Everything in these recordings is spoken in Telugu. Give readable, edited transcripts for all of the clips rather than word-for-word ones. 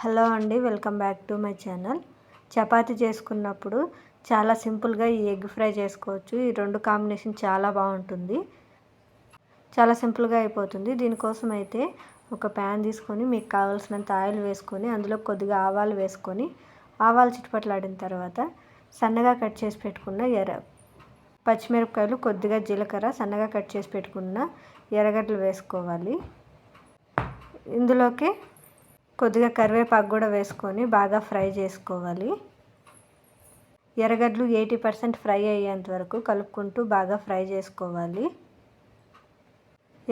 హలో అండి, welcome back to my channel. Chapati చేసుకున్నప్పుడు చాలా సింపుల్గా ఈ ఎగ్ ఫ్రై చేసుకోవచ్చు. ఈ రెండు కాంబినేషన్ చాలా బాగుంటుంది, చాలా సింపుల్గా అయిపోతుంది. దీనికోసం అయితే ఒక ప్యాన్ తీసుకొని మీకు కావాల్సినంత ఆయిల్ వేసుకొని అందులో కొద్దిగా ఆవాలు వేసుకొని ఆవాలు చిటపటలాడిన తర్వాత సన్నగా కట్ చేసి పెట్టుకున్న పచ్చిమిరపకాయలు, కొద్దిగా జీలకర్ర, సన్నగా కట్ చేసి పెట్టుకున్న ఎర్రగడ్డలు వేసుకోవాలి. ఇందులోకి కొద్దిగా కరివేపాకు కూడా వేసుకొని బాగా ఫ్రై చేసుకోవాలి. ఎర్రగడ్డలు 80% ఫ్రై అయ్యేంత వరకు కలుపుకుంటూ బాగా ఫ్రై చేసుకోవాలి.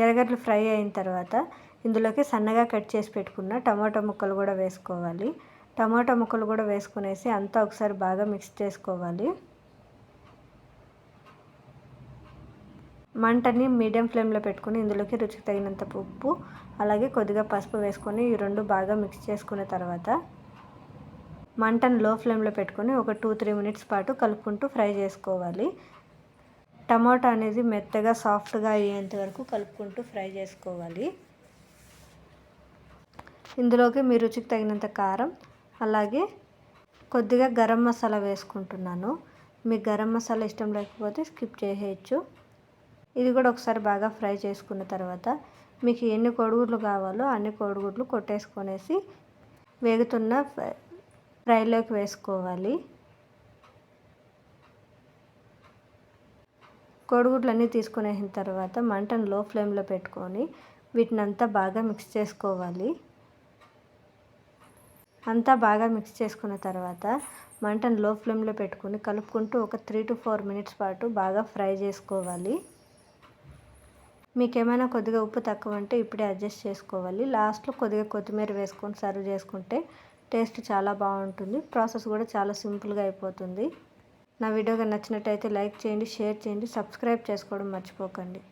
ఎర్రగడ్డలు ఫ్రై అయిన తర్వాత ఇందులోకి సన్నగా కట్ చేసి పెట్టుకున్న టమాటా ముక్కలు కూడా వేసుకోవాలి. టమాటా ముక్కలు కూడా వేసుకునేసి అంతా ఒకసారి బాగా మిక్స్ చేసుకోవాలి. మంటని మీడియం ఫ్లేమ్లో పెట్టుకుని ఇందులోకి రుచికి తగినంత ఉప్పు, అలాగే కొద్దిగా పసుపు వేసుకొని ఈ రెండు బాగా మిక్స్ చేసుకున్న తర్వాత మంటను లో ఫ్లేమ్లో పెట్టుకొని ఒక 2-3 మినిట్స్ పాటు కలుపుకుంటూ ఫ్రై చేసుకోవాలి. టమాటా అనేది మెత్తగా సాఫ్ట్గా అయ్యేంత వరకు కలుపుకుంటూ ఫ్రై చేసుకోవాలి. ఇందులోకి మీ రుచికి తగినంత కారం, అలాగే కొద్దిగా గరం మసాలా వేసుకుంటున్నాను. మీకు గరం మసాలా ఇష్టం లేకపోతే స్కిప్ చేసేయచ్చు. ఇది కూడా ఒకసారి బాగా ఫ్రై చేసుకున్న తర్వాత మీకు ఎన్ని కోడిగుడ్లు కావాలో అన్ని కోడిగుడ్లు కొట్టేసుకొనేసి వేగుతున్న ఫ్రైలోకి వేసుకోవాలి. కోడిగుడ్లన్నీ తీసుకునేసిన తర్వాత మంటను లో ఫ్లేమ్లో పెట్టుకొని వీటిని అంతా బాగా మిక్స్ చేసుకోవాలి. అంతా బాగా మిక్స్ చేసుకున్న తర్వాత మంటను లో ఫ్లేమ్లో పెట్టుకొని కలుపుకుంటూ ఒక 3-4 మినిట్స్ పాటు బాగా ఫ్రై చేసుకోవాలి. మీకు ఏమైనా కొద్దిగా ఉప్పు తక్కువ అంటే ఇప్పుడే అడ్జస్ట్ చేసుకోవాలి. లాస్ట్లో కొద్దిగా కొత్తిమీర వేసుకొని సర్వ్ చేసుకుంటే టేస్ట్ చాలా బాగుంటుంది. ప్రాసెస్ కూడా చాలా సింపుల్గా అయిపోతుంది. నా వీడియో నచ్చినట్టయితే లైక్ చేయండి, షేర్ చేయండి, సబ్స్క్రైబ్ చేసుకోవడం మర్చిపోకండి.